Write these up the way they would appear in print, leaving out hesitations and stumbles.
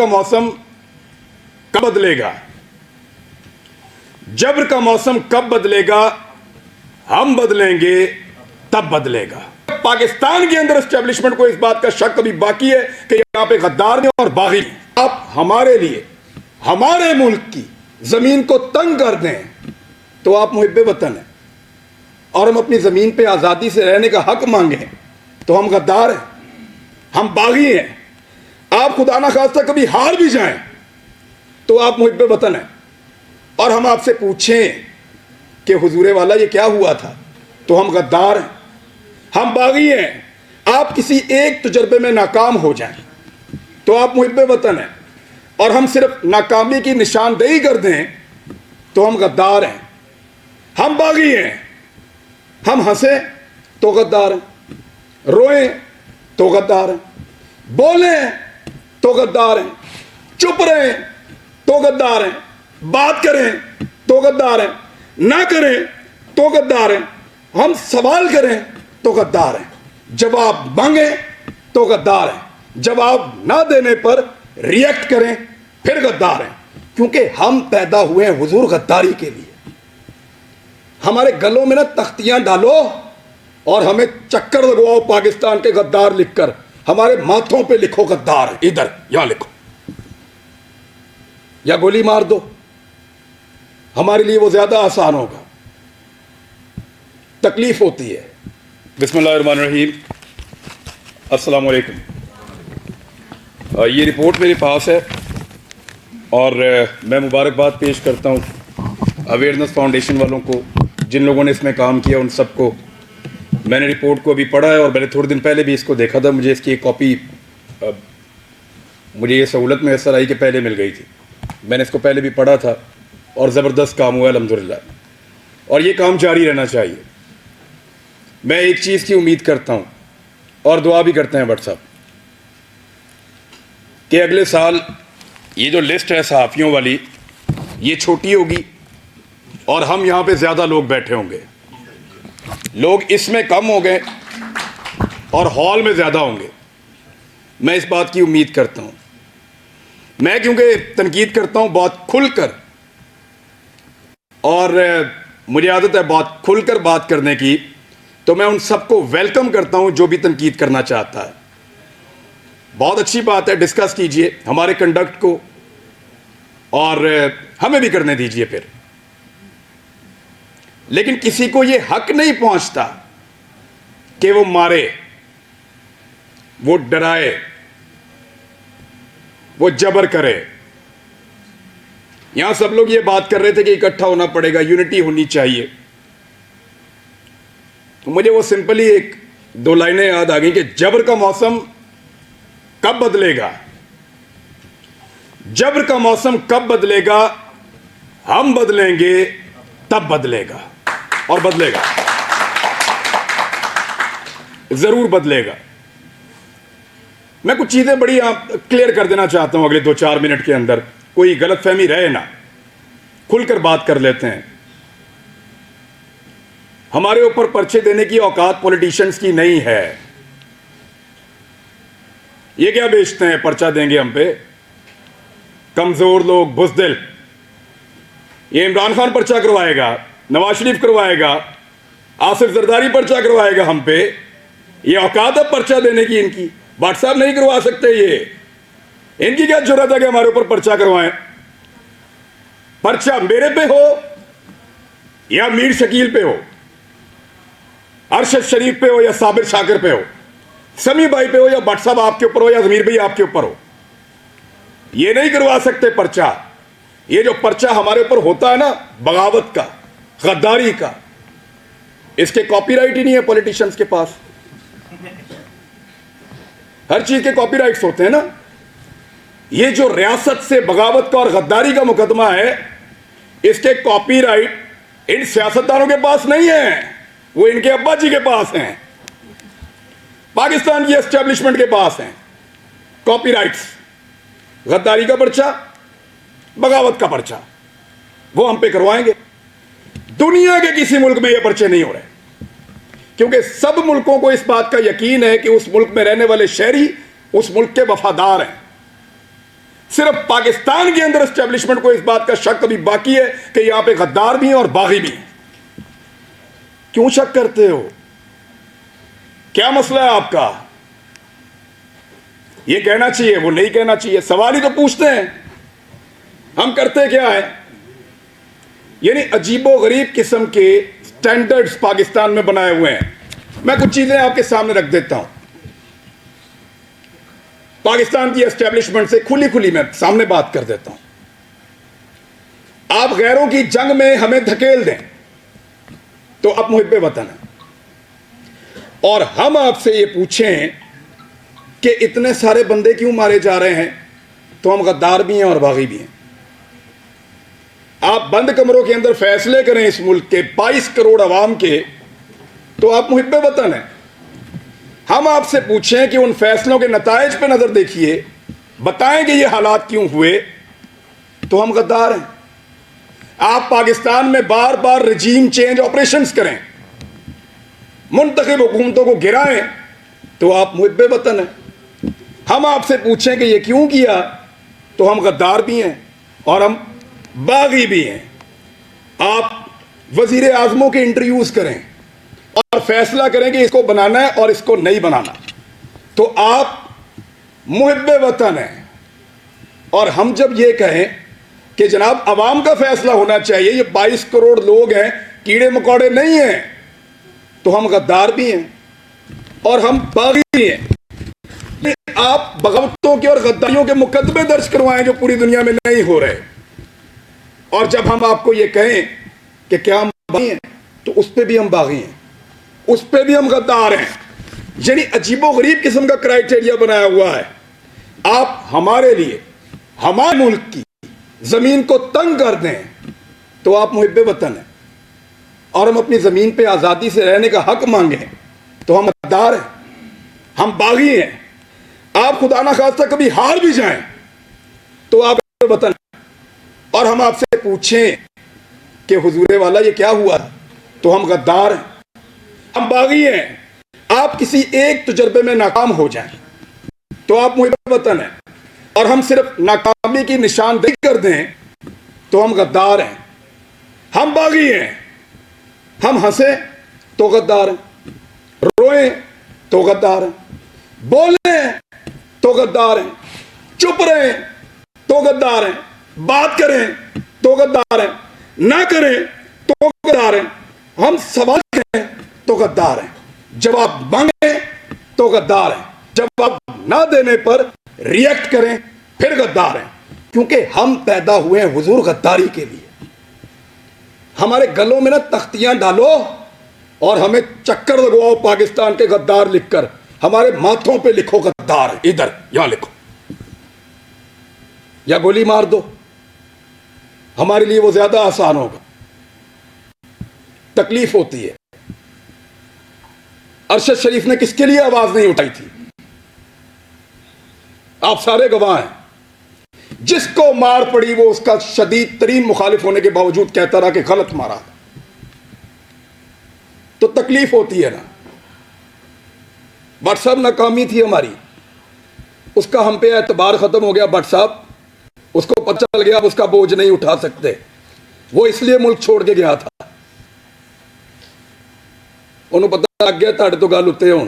का मौसम कब बदलेगा? जब्र का मौसम कब बदलेगा? हम बदलेंगे तब बदलेगा। पाकिस्तान के अंदर एस्टेब्लिशमेंट को इस बात का शक अभी बाकी है कि यहां पे गद्दार और बागी। आप हमारे लिए हमारे मुल्क की जमीन को तंग कर दें तो आप मुहिब्बे वतन हैं, और हम अपनी जमीन पे आजादी से रहने का हक मांगे तो हम गद्दार हैं, हम बागी हैं। आप खुदा ना खास्ता कभी हार भी जाएं तो आप मुहिब्बे वतन हैं, और हम आपसे पूछें कि हुजूरे वाला ये क्या हुआ था तो हम गद्दार हैं, हम बागी हैं। आप किसी एक तजर्बे में नाकाम हो जाएं तो आप मुहिब्बे वतन हैं, और हम सिर्फ नाकामी की निशानदेही कर दें तो हम गद्दार हैं, हम बागी हैं। हम हंसे तो गद्दार हैं, रोएं तो गद्दार हैं, बोलें तो गद्दार हैं, चुप रहें तो गद्दार हैं, बात करें तो गद्दार हैं, ना करें तो गद्दार हैं, हम सवाल करें तो गद्दार हैं, जवाब मांगे तो गद्दार हैं, जवाब ना देने पर रिएक्ट करें फिर गद्दार हैं। क्योंकि हम पैदा हुए हैं हुजूर गद्दारी के लिए। हमारे गलों में ना तख्तियां डालो और हमें चक्कर लगवाओ पाकिस्तान के गद्दार लिखकर, हमारे माथों पे लिखो गद्दार, इधर यहां लिखो, या गोली मार दो, हमारे लिए वो ज्यादा आसान होगा। तकलीफ होती है। बिस्मिल्लाहिर्रहमानिर्रहीम, अस्सलाम वालेकुम। ये रिपोर्ट मेरे पास है और मैं मुबारकबाद पेश करता हूँ अवेयरनेस फाउंडेशन वालों को, जिन लोगों ने इसमें काम किया उन सबको। मैंने रिपोर्ट को अभी पढ़ा है और मैंने थोड़े दिन पहले भी इसको देखा था। मुझे इसकी एक कॉपी, मुझे ये सहूलत मैसर आई कि पहले मिल गई थी। मैंने इसको पहले भी पढ़ा था और ज़बरदस्त काम हुआ अल्हम्दुलिल्लाह, और ये काम जारी रहना चाहिए। मैं एक चीज़ की उम्मीद करता हूँ और दुआ भी करते हैं भट्ट साहब कि अगले साल ये जो लिस्ट है सहाफ़ियों वाली, ये छोटी होगी और हम यहाँ पे ज़्यादा लोग बैठे होंगे। लोग इसमें कम हो गए और हॉल में ज़्यादा होंगे। मैं इस बात की उम्मीद करता हूँ। मैं क्योंकि तनकीद करता हूँ बहुत खुलकर, और मुझे आदत है बहुत खुलकर बात करने की, तो मैं उन सबको वेलकम करता हूँ जो भी तनकीद करना चाहता है। बहुत अच्छी बात है, डिस्कस कीजिए हमारे कंडक्ट को और हमें भी करने दीजिए फिर। लेकिन किसी को यह हक नहीं पहुंचता कि वो मारे, वो डराए, वो जबर करे। यहां सब लोग ये बात कर रहे थे कि इकट्ठा होना पड़ेगा, यूनिटी होनी चाहिए। तो मुझे वो सिंपली एक दो लाइनें याद आ गई कि जबर का मौसम कब बदलेगा? जबर का मौसम कब बदलेगा? हम बदलेंगे तब बदलेगा, और बदलेगा, जरूर बदलेगा। मैं कुछ चीजें बड़ी क्लियर कर देना चाहता हूं अगले 2-4 मिनट के अंदर, कोई गलतफहमी रहे ना, खुलकर बात कर लेते हैं। हमारे ऊपर पर्चे देने की औकात पॉलिटिशियंस की नहीं है। ये क्या बेचते हैं पर्चा देंगे हम पे? कमजोर लोग, बुज़दिल। ये इमरान खान पर्चा करवाएगा, नवाज शरीफ करवाएगा, आसिफ जरदारी पर्चा करवाएगा हम पे। ये औकात है पर्चा देने की इनकी? भट्ट साहब नहीं करवा सकते। ये इनकी क्या जरूरत है कि हमारे ऊपर पर्चा करवाएं? पर्चा मेरे पे हो या मीर शकील पे हो, अरशद शरीफ पे हो या साबिर शाकिर पे हो, समी भाई पे हो या भट्ट साहब आपके ऊपर हो या जमीर भाई आपके ऊपर हो, ये नहीं करवा सकते पर्चा। ये जो पर्चा हमारे ऊपर होता है ना, बगावत का, गद्दारी का, इसके कॉपीराइट ही नहीं है पॉलिटिशियंस के पास। हर चीज के कॉपीराइट्स होते हैं ना। ये जो रियासत से बगावत का और गद्दारी का मुकदमा है, इसके कॉपीराइट इन सियासतदानों के पास नहीं है, वो इनके अब्बा जी के पास हैं, पाकिस्तान की एस्टेब्लिशमेंट के पास हैं कॉपीराइट्स। गद्दारी का पर्चा, बगावत का पर्चा, वो हम पे करवाएंगे। दुनिया के किसी मुल्क में ये पर्चे नहीं हो रहे, क्योंकि सब मुल्कों को इस बात का यकीन है कि उस मुल्क में रहने वाले शहरी उस मुल्क के वफादार हैं। सिर्फ पाकिस्तान के अंदर एस्टेब्लिशमेंट को इस बात का शक अभी बाकी है कि यहां पे गद्दार भी हैं और बागी भी हैं। क्यों शक करते हो? क्या मसला है आपका? ये कहना चाहिए, वो नहीं कहना चाहिए, सवाल ही तो पूछते हैं। हम करते क्या है? यानी अजीबो गरीब किस्म के स्टैंडर्ड्स पाकिस्तान में बनाए हुए हैं। मैं कुछ चीजें आपके सामने रख देता हूं। पाकिस्तान की एस्टेब्लिशमेंट से खुली खुली मैं सामने बात कर देता हूं। आप गैरों की जंग में हमें धकेल दें तो आप मुहिब्बे वतन हैं, और हम आपसे ये पूछें कि इतने सारे बंदे क्यों मारे जा रहे हैं, तो हम गद्दार भी हैं और बागी भी हैं। आप बंद कमरों के अंदर फैसले करें इस मुल्क के 22 करोड़ अवाम के, तो आप मुहिब्बे वतन हैं। हम आपसे पूछें कि उन फैसलों के नतायज पे नजर देखिए, बताएं कि ये हालात क्यों हुए, तो हम गद्दार हैं। आप पाकिस्तान में बार बार रजीम चेंज ऑपरेशंस करें, मुंतखब हुकूमतों को गिराएं, तो आप मुहिब्बे वतन हैं। हम आपसे पूछें कि ये क्यों किया, तो हम गद्दार भी हैं और हम बागी भी हैं। आप वजीर आजमों के इंटरव्यूज करें और फैसला करें कि इसको बनाना है और इसको नहीं बनाना, तो आप मुहिब्बे वतन हैं। और हम जब ये कहें कि जनाब अवाम का फैसला होना चाहिए, ये 22 करोड़ लोग हैं, कीड़े मकोड़े नहीं हैं, तो हम गद्दार भी हैं और हम बागी भी हैं। आप बगावतों के और गद्दारियों के मुकदमे दर्ज करवाएं जो पूरी दुनिया में नहीं हो रहे, और जब हम आपको ये कहें कि क्या हम बागी हैं, तो उस पर भी हम बागी हैं, उस पर भी हम गद्दार हैं। यानी अजीबो गरीब किस्म का क्राइटेरिया बनाया हुआ है। आप हमारे लिए हमारे मुल्क की जमीन को तंग कर दें, तो आप मुहिब्बे वतन हैं, और हम अपनी जमीन पे आजादी से रहने का हक मांगें, तो हम गद्दार हैं, हम बागी हैं। आप खुदा ना खास्ता कभी हार भी जाएं, तो आप वतन हैं। और हम आपसे पूछें कि हुजूरे वाला ये क्या हुआ, तो हम गद्दार हैं, हम बागी हैं। आप किसी एक तजर्बे में नाकाम हो जाएं, तो आप मुहिब्बे वतन हैं, और हम सिर्फ नाकामी की निशानदेही कर दें, तो हम गद्दार हैं, हम बागी हैं। हम हंसे तो गद्दार हैं, रोएं तो गद्दार हैं, बोलें तो गद्दार हैं, चुप रहें तो गद्दार हैं, बात करें तो गद्दार हैं, ना करें तो गद्दार हैं, हम सवाल करें तो गद्दार हैं, जवाब मांगे तो गद्दार हैं, जवाब ना देने पर रिएक्ट करें फिर गद्दार हैं। क्योंकि हम पैदा हुए हैं हुजूर गद्दारी के लिए। हमारे गलों में ना तख्तियां डालो और हमें चक्कर लगवाओ पाकिस्तान के गद्दार लिखकर, हमारे माथों पे लिखो गद्दार, इधर यहां लिखो, या गोली मार दो, हमारे लिए वो ज्यादा आसान होगा। तकलीफ होती है। अरशद शरीफ ने किसके लिए आवाज नहीं उठाई थी? आप सारे गवाह हैं। जिसको मार पड़ी वो उसका शदीद तरीन मुखालिफ होने के बावजूद कहता रहा कि गलत मारा, तो तकलीफ होती है ना। भट्ट साहब नाकामी थी हमारी, उसका हम पे एतबार खत्म हो गया। भट्ट साहब उसको पता चल गया अब उसका बोझ नहीं उठा सकते, वो इसलिए मुल्क छोड़ के गया था। उन्होंने पता लग गया ताड़े तो गल उत्ते हुण,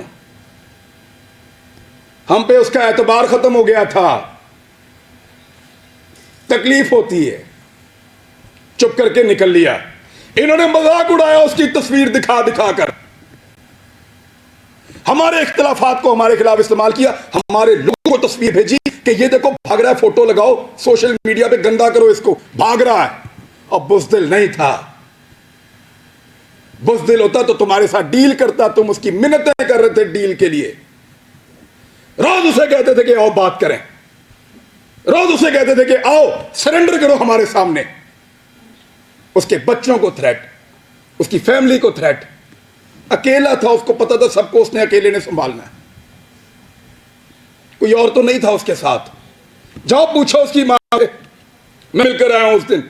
हम पे उसका एतबार खत्म हो गया था। तकलीफ होती है, चुप करके निकल लिया। इन्होंने मजाक उड़ाया उसकी तस्वीर दिखा दिखा कर, हमारे इख्तिलाफात को हमारे खिलाफ इस्तेमाल किया, हमारे लोगों को तस्वीर भेजी कि ये देखो भाग रहा है, फोटो लगाओ सोशल मीडिया पे, गंदा करो इसको, भाग रहा है। अब बुज़दिल नहीं था, बुज़दिल होता तो तुम्हारे साथ डील करता, तुम उसकी मिन्नतें कर रहे थे डील के लिए। रोज उसे कहते थे कि आओ बात करें, रोज उसे कहते थे कि आओ सरेंडर करो हमारे सामने। उसके बच्चों को थ्रेट, उसकी फैमिली को थ्रेट। अकेला था, उसको पता था सबको उसने अकेले ने संभालना है, कोई और तो नहीं था उसके साथ। जाओ पूछो उसकी मां से, मैं मिलकर आया हूं उस दिन।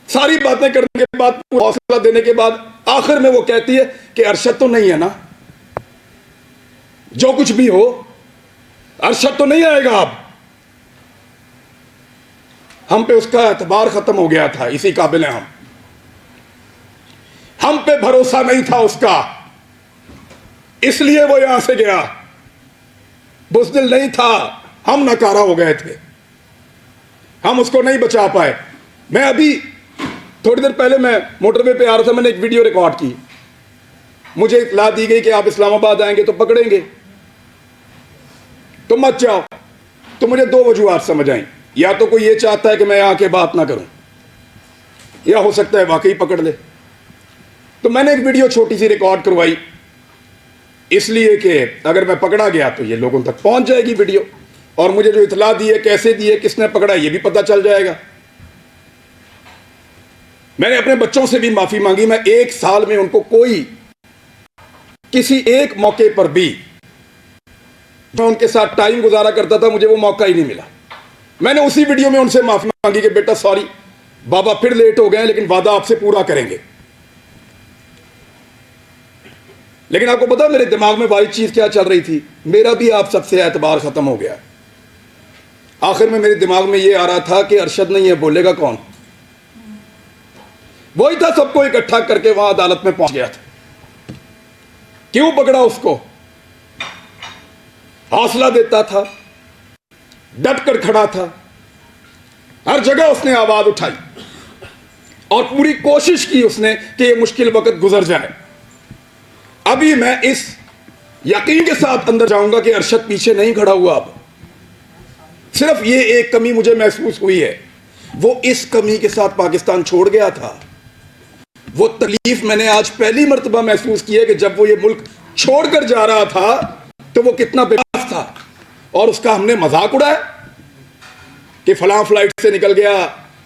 सारी बातें करने के बाद, हौसला देने के बाद, आखिर में वो कहती है कि अरशद तो नहीं है ना, जो कुछ भी हो अरशद तो नहीं आएगा अब। हम पे उसका एतबार खत्म हो गया था, इसी काबिल हैं हम पे भरोसा नहीं था उसका, इसलिए वो यहां से गया। बुज़दिल नहीं था, हम नकारा हो गए थे, हम उसको नहीं बचा पाए। मैं अभी थोड़ी देर पहले मैं मोटरवे पे आ रहा था, मैंने एक वीडियो रिकॉर्ड की। मुझे इत्तला दी गई कि आप इस्लामाबाद आएंगे तो पकड़ेंगे, तो मत जाओ। तो मुझे दो वजूहात समझ आई, या तो कोई ये चाहता है कि मैं यहां के बात ना करूं, या हो सकता है वाकई पकड़ ले। तो मैंने एक वीडियो छोटी सी रिकॉर्ड करवाई, इसलिए कि अगर मैं पकड़ा गया तो ये लोगों तक पहुंच जाएगी वीडियो, और मुझे जो इत्तला दी है, कैसे दी है, किसने पकड़ा, ये भी पता चल जाएगा। मैंने अपने बच्चों से भी माफी मांगी। मैं 1 साल में उनको कोई किसी एक मौके पर भी जो उनके साथ टाइम गुजारा करता था, मुझे वो मौका ही नहीं मिला। मैंने उसी वीडियो में उनसे माफी मांगी कि बेटा सॉरी बाबा, फिर लेट हो गए, लेकिन वादा आपसे पूरा करेंगे। लेकिन आपको पता मेरे दिमाग में वाली चीज क्या चल रही थी, मेरा भी आप सबसे एतबार खत्म हो गया। आखिर में मेरे दिमाग में यह आ रहा था कि अरशद नहीं है, बोलेगा कौन? वही था, सबको इकट्ठा करके वहां अदालत में पहुंच गया था। क्यों पकड़ा उसको? हौसला देता था, डट कर खड़ा था, हर जगह उसने आवाज उठाई और पूरी कोशिश की उसने कि यह मुश्किल वक्त गुजर जाए। अभी मैं इस यकीन के साथ अंदर जाऊंगा कि अरशद पीछे नहीं खड़ा हुआ। अब सिर्फ ये एक कमी मुझे महसूस हुई है, वो इस कमी के साथ पाकिस्तान छोड़ गया था। वो तकलीफ मैंने आज पहली मर्तबा महसूस की है कि जब वो ये मुल्क छोड़कर जा रहा था तो वो कितना बेबस था, और उसका हमने मजाक उड़ाया कि फलां फ्लाइट से निकल गया,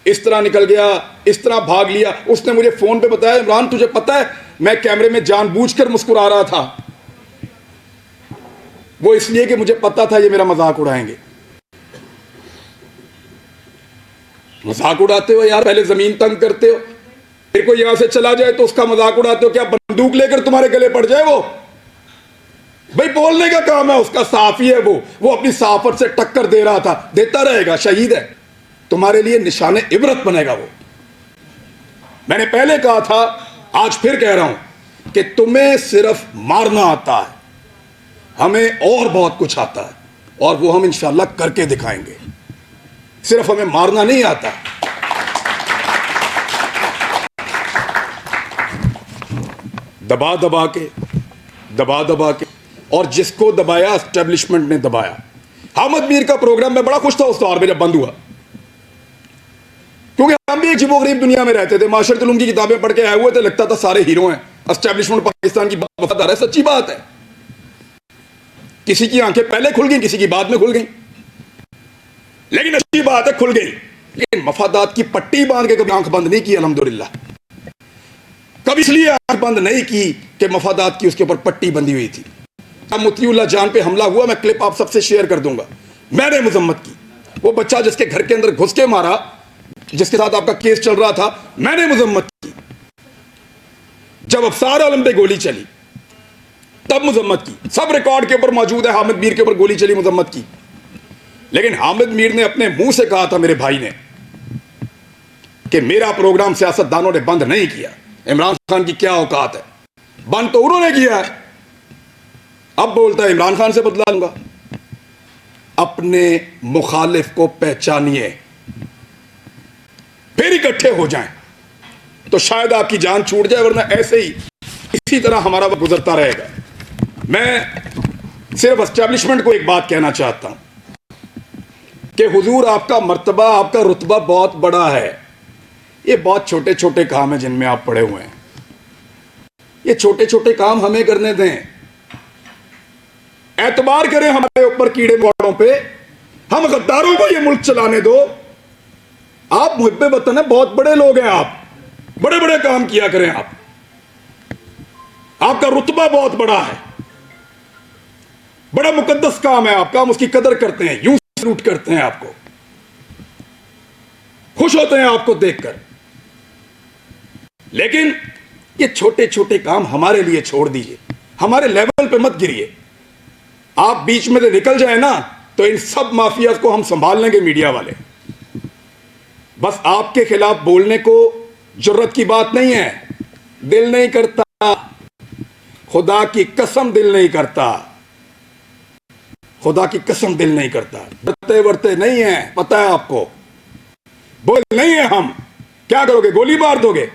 इस तरह निकल गया, इस तरह भाग लिया। उसने मुझे फोन पे बताया, इमरान तुझे पता है मैं कैमरे में जानबूझकर मुस्कुरा रहा था, वो इसलिए कि मुझे पता था ये मेरा मजाक उड़ाएंगे। मजाक उड़ाते हो यार, पहले जमीन तंग करते हो, फिर कोई यहां से चला जाए तो उसका मजाक उड़ाते हो। क्या बंदूक लेकर तुम्हारे गले पड़ जाए वो? भाई बोलने का काम है उसका, साफी है वो अपनी साफत से टक्कर दे रहा था, देता रहेगा, शहीद है, तुम्हारे लिए निशाने इबरत बनेगा वो। मैंने पहले कहा था, आज फिर कह रहा हूं कि तुम्हें सिर्फ मारना आता है, हमें और बहुत कुछ आता है, और वो हम इंशाल्लाह करके दिखाएंगे। सिर्फ हमें मारना नहीं आता। दबा दबा के और जिसको दबाया एस्टेब्लिशमेंट ने दबाया। हामिद मीर का प्रोग्राम में बड़ा खुश था उस दौर में जब बंद हुआ, क्योंकि हम भी एक अजीबो गरीब दुनिया में रहते थे। माशरत उलूम की किताबें पढ़ के आए हुए थे, लगता था सारे हीरो हैं, एस्टेब्लिशमेंट पाकिस्तान की वफादार है। सच्ची बात है, किसी की आंखें पहले खुल गई, किसी की बाद में खुल गई, लेकिन अच्छी बात है खुल गई। लेकिन मफादात की पट्टी बांध के कभी आंख बंद नहीं की, अल्हम्दुलिल्लाह। कभी इसलिए आंख बंद नहीं की कि मफादात की उसके ऊपर पट्टी बंधी हुई थी। अब मुतीउल्लाह जान पे हमला हुआ, मैं क्लिप आप सबसे शेयर कर दूंगा। मैंने मजम्मत की, वो बच्चा जिसके घर के अंदर घुस के मारा, जिसके साथ आपका केस चल रहा था, मैंने मजम्मत की। जब अफसार आलम पे गोली चली तब मजम्मत की, सब रिकॉर्ड के ऊपर मौजूद है। हामिद मीर के ऊपर गोली चली, मजम्मत की। लेकिन हामिद मीर ने अपने मुंह से कहा था, मेरे भाई ने, कि मेरा प्रोग्राम सियासतदानों ने बंद नहीं किया। इमरान खान की क्या औकात है, बंद तो उन्होंने किया है। अब बोलता है इमरान खान से बदला लूंगा। अपने मुखालिफ को पहचानिए, फिर इकट्ठे हो जाएं, तो शायद आपकी जान छूट जाए, वरना ऐसे ही इसी तरह हमारा वक्त गुजरता रहेगा। मैं सिर्फ एस्टेब्लिशमेंट को एक बात कहना चाहता हूं कि हुजूर आपका मर्तबा, आपका रुतबा बहुत बड़ा है। ये बहुत छोटे छोटे काम हैं जिनमें आप पड़े हुए हैं। ये छोटे छोटे काम हमें करने दें, एतबार करें हमारे ऊपर कीड़े मकोड़ों पे, हम गद्दारों को ये मुल्क चलाने दो। आप मुहिब्बे वतन है, बहुत बड़े लोग हैं, आप बड़े बड़े काम किया करें। आपका रुतबा बहुत बड़ा है, बड़ा मुकद्दस काम है आपका, हम उसकी कदर करते हैं, यूं सलूट करते हैं आपको, खुश होते हैं आपको देखकर। लेकिन ये छोटे छोटे काम हमारे लिए छोड़ दीजिए, हमारे लेवल पे मत गिरिए। आप बीच में से निकल जाए ना, तो इन सब माफिया को हम संभाल लेंगे, मीडिया वाले। बस आपके खिलाफ बोलने को जुर्रत की बात नहीं है, दिल नहीं करता, खुदा की कसम दिल नहीं करता, खुदा की कसम दिल नहीं करता। डरते वरते नहीं है, पता है आपको, बोल नहीं है हम। क्या करोगे, गोली मार दोगे,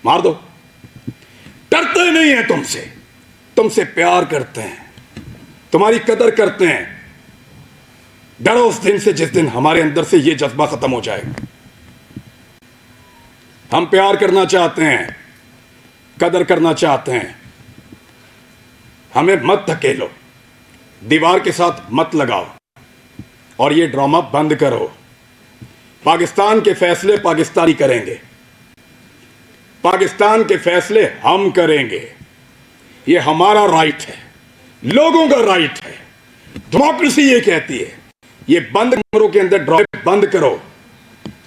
मार दो। डरते नहीं है तुमसे, तुमसे प्यार करते हैं, तुम्हारी कदर करते हैं। डरो उस दिन से जिस दिन हमारे अंदर से यह जज्बा खत्म हो जाएगा। हम प्यार करना चाहते हैं, कदर करना चाहते हैं, हमें मत धकेलो, दीवार के साथ मत लगाओ और ये ड्रामा बंद करो। पाकिस्तान के फैसले पाकिस्तानी करेंगे, पाकिस्तान के फैसले हम करेंगे। ये हमारा राइट है, लोगों का राइट है, डेमोक्रेसी ये कहती है। ये बंद कमरों के अंदर ड्रामे बंद करो।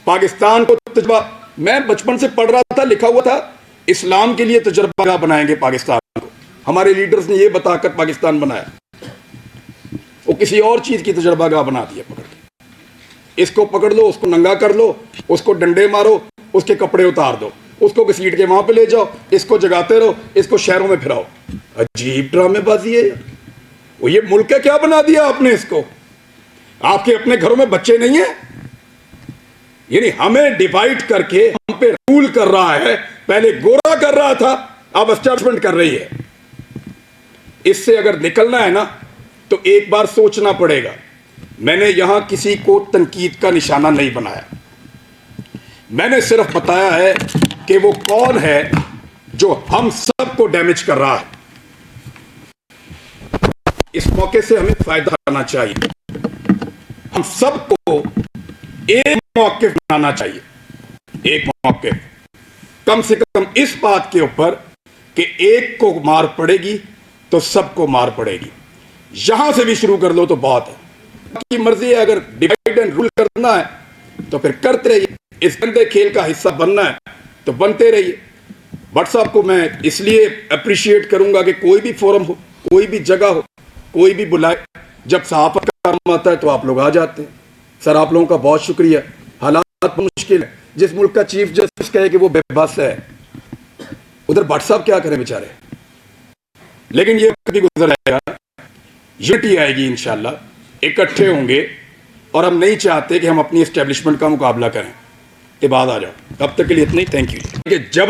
पाकिस्तान को तजुर्बा, मैं बचपन से पढ़ रहा था, लिखा हुआ था इस्लाम के लिए तजुर्बा बनाएंगे पाकिस्तान को। हमारे लीडर्स ने ये बताकर पाकिस्तान बनाया, वो किसी और चीज की तजुर्बागाह बना दिया पकड़ के। इसको पकड़ लो, उसको नंगा कर लो, उसको डंडे मारो, उसके कपड़े उतार दो, उसको घसीट के वहां पे ले जाओ, इसको जगाते रहो, इसको शहरों में फिराओ। अजीब ड्रामेबाजी है। वो ये मुल्क है, क्या बना दिया आपने इसको? आपके अपने घरों में बच्चे नहीं है? यानी हमें डिवाइड करके हम पे रूल कर रहा है। पहले गोरा कर रहा था, अब एस्टैब्लिशमेंट कर रही है। इससे अगर निकलना है ना तो एक बार सोचना पड़ेगा। मैंने यहां किसी को तनकीद का निशाना नहीं बनाया, मैंने सिर्फ बताया है कि वो कौन है जो हम सबको डैमेज कर रहा है। इस मौके से हमें फायदा उठाना चाहिए, हम सबको एक मौके बनाना चाहिए, एक मौके कम से कम इस बात के ऊपर कि एक को मार पड़ेगी तो सबको मार पड़ेगी। यहां से भी शुरू कर लो तो बहुत है, आपकी मर्जी है। अगर डिवाइड एंड रूल करना है तो फिर करते रहिए, इस गंदे खेल का हिस्सा बनना है तो बनते रहिए। व्हाट्सएप को मैं इसलिए अप्रिशिएट करूंगा कि कोई भी फोरम हो, कोई भी जगह हो, कोई भी बुलाए, जब सहाफत का काम आता है तो आप लोग आ जाते हैं। सर आप लोगों का बहुत शुक्रिया। हालात मुश्किल है, जिस मुल्क का चीफ जस्टिस कहे कि वो बेबस है, उधर व्हाट्सएप क्या करें बेचारे। लेकिन ये वक्त भी गुजर जाएगा, यूनिटी आएगी इंशाल्लाह, इकट्ठे होंगे। और हम नहीं चाहते कि हम अपनी एस्टेब्लिशमेंट का मुकाबला करें। इबाद आ जाओ, तब तक के लिए इतना ही, थैंक यू। जब